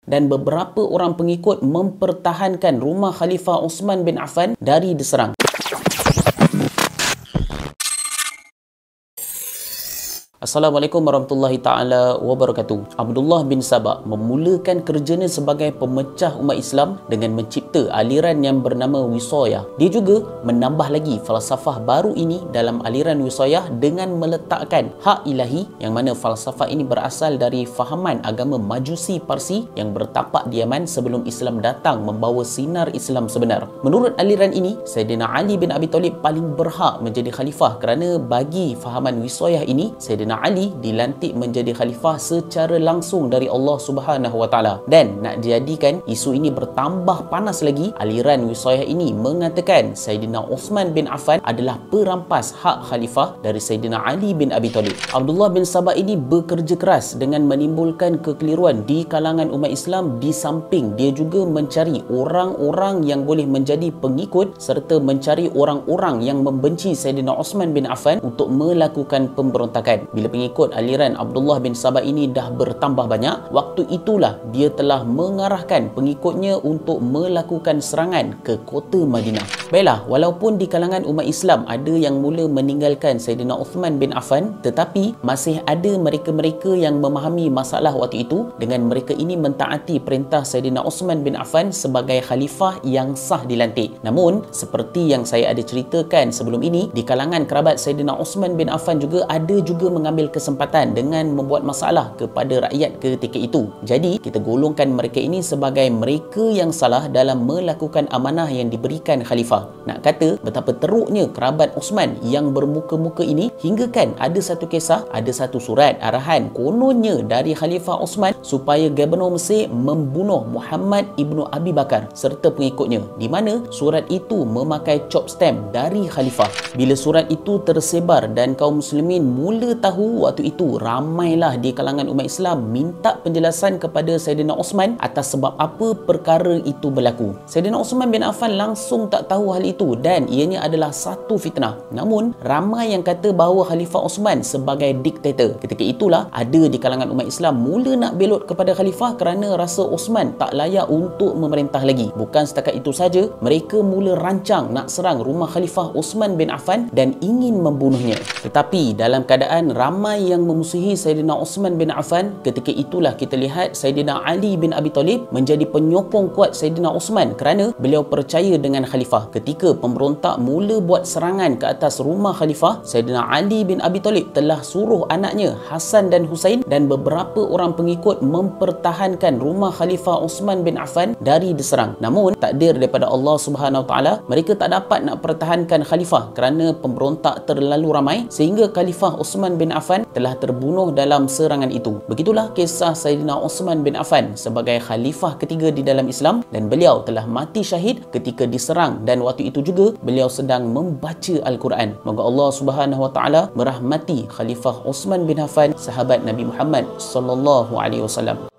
dan beberapa orang pengikut mempertahankan rumah Khalifah Uthman bin Affan dari diserang. Assalamualaikum warahmatullahi ta'ala wabarakatuh. Abdullah bin Sabah memulakan kerjanya sebagai pemecah umat Islam dengan mencipta aliran yang bernama Wisayah. Dia juga menambah lagi falsafah baru ini dalam aliran Wisayah dengan meletakkan hak ilahi, yang mana falsafah ini berasal dari fahaman agama Majusi Parsi yang bertapak di Yaman sebelum Islam datang membawa sinar Islam sebenar. Menurut aliran ini, Sayyidina Ali bin Abi Talib paling berhak menjadi khalifah kerana bagi fahaman Wisayah ini, Sayyidina Ali dilantik menjadi khalifah secara langsung dari Allah Subhanahu Wa Taala. Dan nak dijadikan isu ini bertambah panas lagi, aliran Wisayah ini mengatakan Sayyidina Uthman bin Affan adalah perampas hak khalifah dari Sayyidina Ali bin Abi Talib. Abdullah bin Sabah ini bekerja keras dengan menimbulkan kekeliruan di kalangan umat Islam, di samping dia juga mencari orang-orang yang boleh menjadi pengikut serta mencari orang-orang yang membenci Sayyidina Uthman bin Affan untuk melakukan pemberontakan. Bila pengikut aliran Abdullah bin Sabah ini dah bertambah banyak, waktu itulah dia telah mengarahkan pengikutnya untuk melakukan serangan ke kota Madinah. Baiklah, walaupun di kalangan umat Islam ada yang mula meninggalkan Sayyidina Uthman bin Affan, tetapi masih ada mereka-mereka yang memahami masalah waktu itu dengan mereka ini mentaati perintah Sayyidina Uthman bin Affan sebagai khalifah yang sah dilantik. Namun, seperti yang saya ada ceritakan sebelum ini, di kalangan kerabat Sayyidina Uthman bin Affan juga ada juga mengambil kesempatan dengan membuat masalah kepada rakyat ketika itu. Jadi, kita golongkan mereka ini sebagai mereka yang salah dalam melakukan amanah yang diberikan khalifah. Nak kata betapa teruknya kerabat Uthman yang bermuka-muka ini, hinggakan ada satu kisah, ada satu surat arahan kononnya dari Khalifah Uthman supaya Gubernur Mesir membunuh Muhammad ibnu Abi Bakar serta pengikutnya, di mana surat itu memakai chop stamp dari khalifah. Bila surat itu tersebar dan kaum muslimin mula tahu, waktu itu ramailah di kalangan umat Islam minta penjelasan kepada Sayyidina Uthman atas sebab apa perkara itu berlaku. Sayyidina Uthman bin Affan langsung tak tahu hal itu dan ianya adalah satu fitnah. Namun ramai yang kata bahawa Khalifah Uthman sebagai diktator. Ketika itulah ada di kalangan umat Islam mula nak belot kepada khalifah kerana rasa Uthman tak layak untuk memerintah lagi. Bukan setakat itu saja, mereka mula rancang nak serang rumah Khalifah Uthman bin Affan dan ingin membunuhnya. Tetapi dalam keadaan ramai yang memusuhi Sayyidina Uthman bin Affan, ketika itulah kita lihat Sayyidina Ali bin Abi Talib menjadi penyokong kuat Sayyidina Uthman kerana beliau percaya dengan khalifah. Ketika pemberontak mula buat serangan ke atas rumah khalifah, Sayyidina Ali bin Abi Talib telah suruh anaknya Hasan dan Husain dan beberapa orang pengikut mempertahankan rumah Khalifah Uthman bin Affan dari diserang. Namun takdir daripada Allah Subhanahu Wa Taala, mereka tak dapat nak pertahankan khalifah kerana pemberontak terlalu ramai sehingga Khalifah Uthman bin Affan telah terbunuh dalam serangan itu. Begitulah kisah Sayyidina Uthman bin Affan sebagai khalifah ketiga di dalam Islam, dan beliau telah mati syahid ketika diserang, dan waktu itu juga beliau sedang membaca Al-Quran. Moga Allah Subhanahu Wa Taala merahmati Khalifah Uthman bin Affan, sahabat Nabi Muhammad sallallahu alaihi wasallam.